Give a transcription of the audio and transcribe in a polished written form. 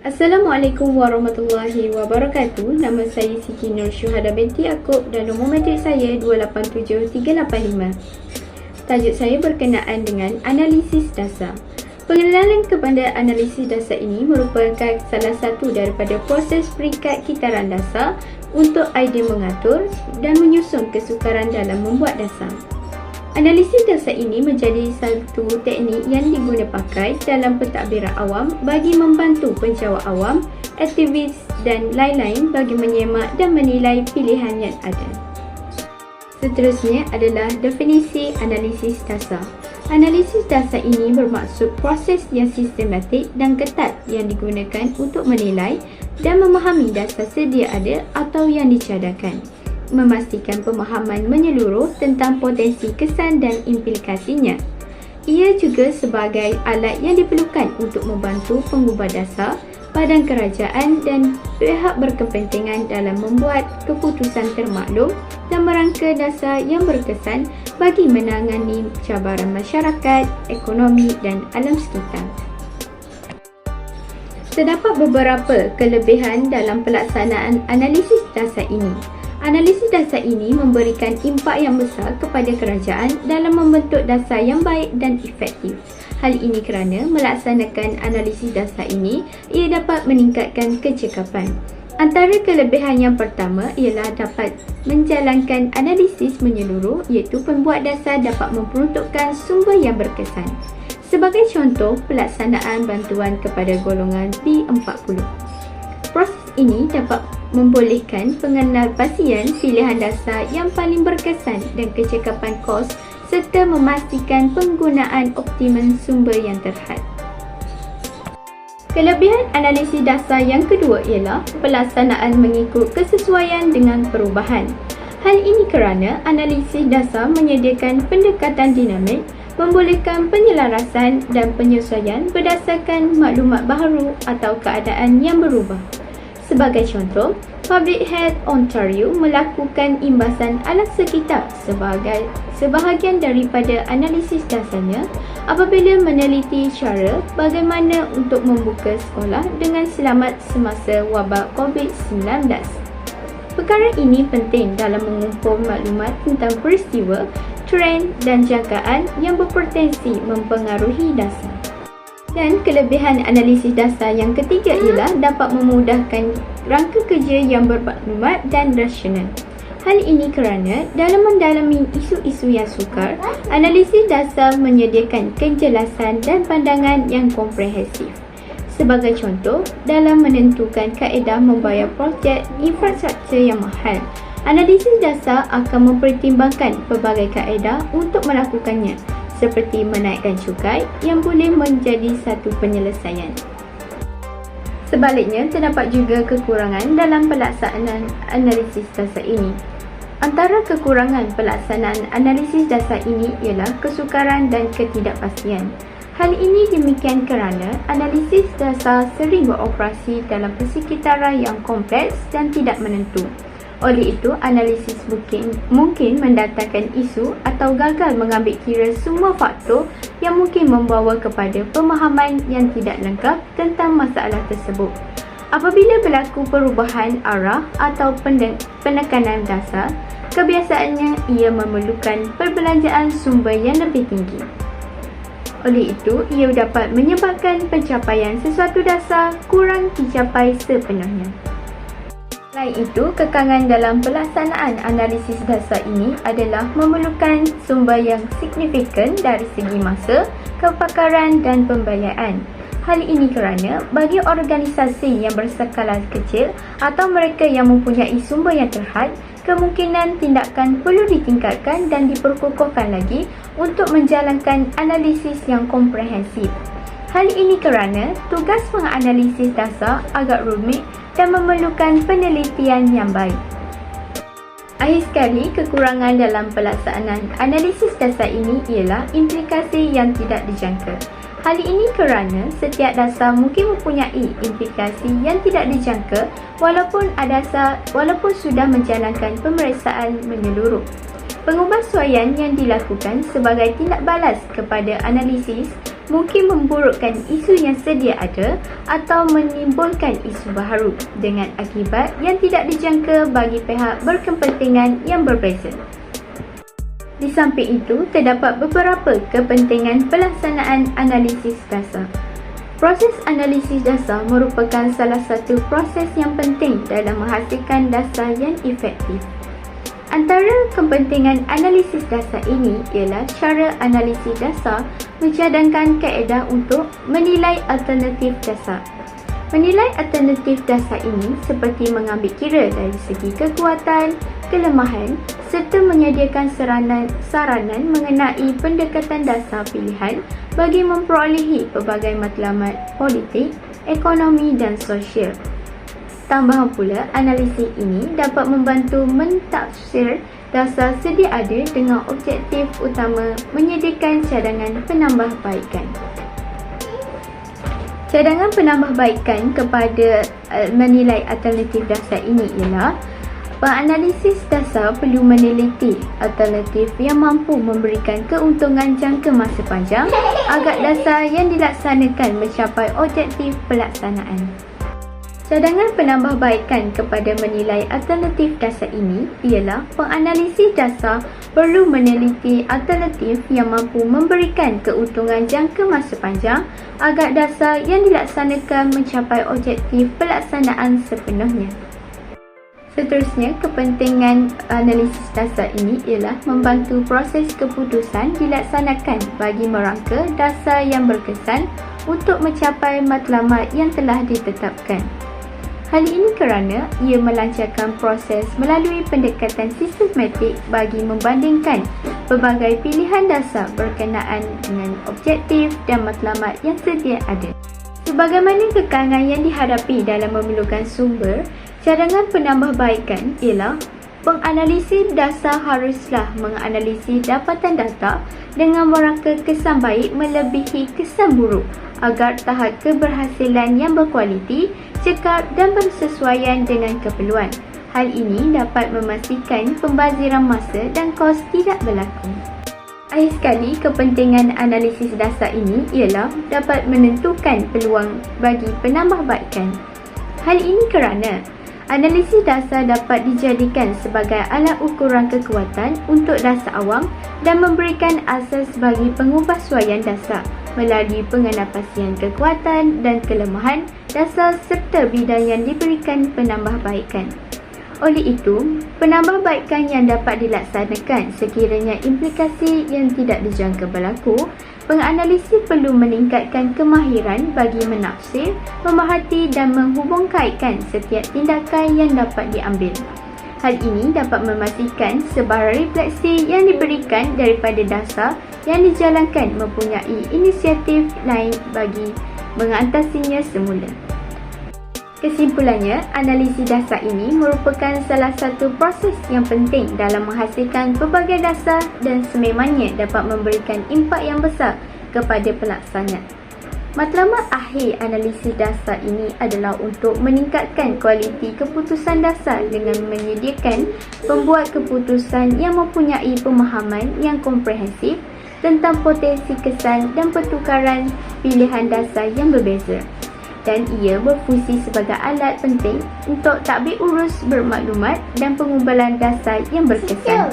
Assalamualaikum warahmatullahi wabarakatuh. Nama saya Siti Nur Syuhada binti Yaakob dan nombor matrik saya 287385. Tajuk saya berkenaan dengan analisis dasar. Pengenalan kepada analisis dasar ini merupakan salah satu daripada proses peringkat kitaran dasar untuk idea mengatur dan menyusun kesukaran dalam membuat dasar. Analisis dasar ini menjadi satu teknik yang diguna pakai dalam pentadbiran awam bagi membantu penjawat awam, aktivis dan lain-lain bagi menyemak dan menilai pilihan yang ada. Seterusnya adalah definisi analisis dasar. Analisis dasar ini bermaksud proses yang sistematik dan ketat yang digunakan untuk menilai dan memahami dasar sedia ada atau yang dicadangkan, memastikan pemahaman menyeluruh tentang potensi kesan dan implikasinya. Ia juga sebagai alat yang diperlukan untuk membantu pengubah dasar, badan kerajaan dan pihak berkepentingan dalam membuat keputusan termaklum dan merangka dasar yang berkesan bagi menangani cabaran masyarakat, ekonomi dan alam sekitar. Terdapat beberapa kelebihan dalam pelaksanaan analisis dasar ini. Analisis dasar ini memberikan impak yang besar kepada kerajaan dalam membentuk dasar yang baik dan efektif. Hal ini kerana melaksanakan analisis dasar ini, ia dapat meningkatkan kecekapan. Antara kelebihan yang pertama ialah dapat menjalankan analisis menyeluruh, iaitu pembuat dasar dapat memperuntukkan sumber yang berkesan. Sebagai contoh, pelaksanaan bantuan kepada golongan B40. Proses ini dapat membolehkan pengenal pasien pilihan dasar yang paling berkesan dan kecekapan kos serta memastikan penggunaan optimum sumber yang terhad. Kelebihan analisis dasar yang kedua ialah pelaksanaan mengikut kesesuaian dengan perubahan. Hal ini kerana analisis dasar menyediakan pendekatan dinamik, membolehkan penyelarasan dan penyesuaian berdasarkan maklumat baru atau keadaan yang berubah. Sebagai contoh, Public Health Ontario melakukan imbasan alam sekitar sebagai sebahagian daripada analisis dasarnya apabila meneliti cara bagaimana untuk membuka sekolah dengan selamat semasa wabak COVID-19. Perkara ini penting dalam mengumpul maklumat tentang peristiwa, trend dan jangkaan yang berpotensi mempengaruhi dasar. Dan kelebihan analisis dasar yang ketiga ialah dapat memudahkan rangka kerja yang bermaklumat dan rasional. Hal ini kerana dalam mendalami isu-isu yang sukar, analisis dasar menyediakan kejelasan dan pandangan yang komprehensif. Sebagai contoh, dalam menentukan kaedah membayar projek infrastruktur yang mahal, analisis dasar akan mempertimbangkan pelbagai kaedah untuk melakukannya, seperti menaikkan cukai yang boleh menjadi satu penyelesaian. Sebaliknya, terdapat juga kekurangan dalam pelaksanaan analisis dasar ini. Antara kekurangan pelaksanaan analisis dasar ini ialah kesukaran dan ketidakpastian. Hal ini demikian kerana analisis dasar sering beroperasi dalam persekitaran yang kompleks dan tidak menentu. Oleh itu, analisis mungkin mendatangkan isu atau gagal mengambil kira semua faktor yang mungkin membawa kepada pemahaman yang tidak lengkap tentang masalah tersebut. Apabila berlaku perubahan arah atau penekanan dasar, kebiasaannya ia memerlukan perbelanjaan sumber yang lebih tinggi. Oleh itu, ia dapat menyebabkan pencapaian sesuatu dasar kurang dicapai sepenuhnya. Selain itu, kekangan dalam pelaksanaan analisis dasar ini adalah memerlukan sumber yang signifikan dari segi masa, kepakaran dan pembiayaan. Hal ini kerana bagi organisasi yang berskala kecil atau mereka yang mempunyai sumber yang terhad, kemungkinan tindakan perlu ditingkatkan dan diperkukuhkan lagi untuk menjalankan analisis yang komprehensif. Hal ini kerana tugas menganalisis dasar agak rumit dan memerlukan penelitian yang baik. Akhir sekali, kekurangan dalam pelaksanaan analisis dasar ini ialah implikasi yang tidak dijangka. Hal ini kerana setiap dasar mungkin mempunyai implikasi yang tidak dijangka walaupun sudah menjalankan pemeriksaan menyeluruh. Pengubahsuaian yang dilakukan sebagai tindak balas kepada analisis mungkin memburukkan isu yang sedia ada atau menimbulkan isu baharu dengan akibat yang tidak dijangka bagi pihak berkepentingan yang berbeza. Di samping itu, terdapat beberapa kepentingan pelaksanaan analisis dasar. Proses analisis dasar merupakan salah satu proses yang penting dalam menghasilkan dasar yang efektif. Antara kepentingan analisis dasar ini ialah cara analisis dasar mencadangkan kaedah untuk menilai alternatif dasar. Menilai alternatif dasar ini seperti mengambil kira dari segi kekuatan, kelemahan serta menyediakan saranan mengenai pendekatan dasar pilihan bagi memperolehi pelbagai matlamat politik, ekonomi dan sosial. Tambahan pula, analisis ini dapat membantu mentafsir dasar sedia ada dengan objektif utama menyediakan cadangan penambahbaikan. Cadangan penambahbaikan kepada menilai alternatif dasar ini ialah penganalisis dasar perlu meneliti alternatif yang mampu memberikan keuntungan jangka masa panjang agar dasar yang dilaksanakan mencapai objektif pelaksanaan. Cadangan penambahbaikan kepada menilai alternatif dasar ini ialah penganalisis dasar perlu meneliti alternatif yang mampu memberikan keuntungan jangka masa panjang agar dasar yang dilaksanakan mencapai objektif pelaksanaan sepenuhnya. Seterusnya, kepentingan analisis dasar ini ialah membantu proses keputusan dilaksanakan bagi merangka dasar yang berkesan untuk mencapai matlamat yang telah ditetapkan. Hal ini kerana ia melancarkan proses melalui pendekatan sistematik bagi membandingkan pelbagai pilihan dasar berkenaan dengan objektif dan matlamat yang sedia ada. Sebagaimana kekangan yang dihadapi dalam memerlukan sumber, cadangan penambahbaikan ialah penganalisis dasar haruslah menganalisis dapatan data dengan merangka kesan baik melebihi kesan buruk agar tahap keberhasilan yang berkualiti, cekap dan bersesuaian dengan keperluan. Hal ini dapat memastikan pembaziran masa dan kos tidak berlaku. Akhir sekali, kepentingan analisis dasar ini ialah dapat menentukan peluang bagi penambahbaikan. Hal ini kerana analisis dasar dapat dijadikan sebagai alat ukuran kekuatan untuk dasar awam dan memberikan asas bagi pengubahsuaian dasar melalui pengenapasian kekuatan dan kelemahan dasar serta bidang yang diberikan penambahbaikan. Oleh itu, penambahbaikan yang dapat dilaksanakan sekiranya implikasi yang tidak dijangka berlaku, penganalisis perlu meningkatkan kemahiran bagi menafsir, memerhati dan menghubungkaitkan setiap tindakan yang dapat diambil. Hal ini dapat memastikan sebarang refleksi yang diberikan daripada dasar yang dijalankan mempunyai inisiatif lain bagi mengatasinya semula. Kesimpulannya, analisis dasar ini merupakan salah satu proses yang penting dalam menghasilkan pelbagai dasar dan sememangnya dapat memberikan impak yang besar kepada pelaksana. Matlamat akhir analisis dasar ini adalah untuk meningkatkan kualiti keputusan dasar dengan menyediakan pembuat keputusan yang mempunyai pemahaman yang komprehensif tentang potensi kesan dan pertukaran pilihan dasar yang berbeza. Dan ia berfungsi sebagai alat penting untuk tadbir urus bermaklumat dan pengumbalan dasar yang berkesan.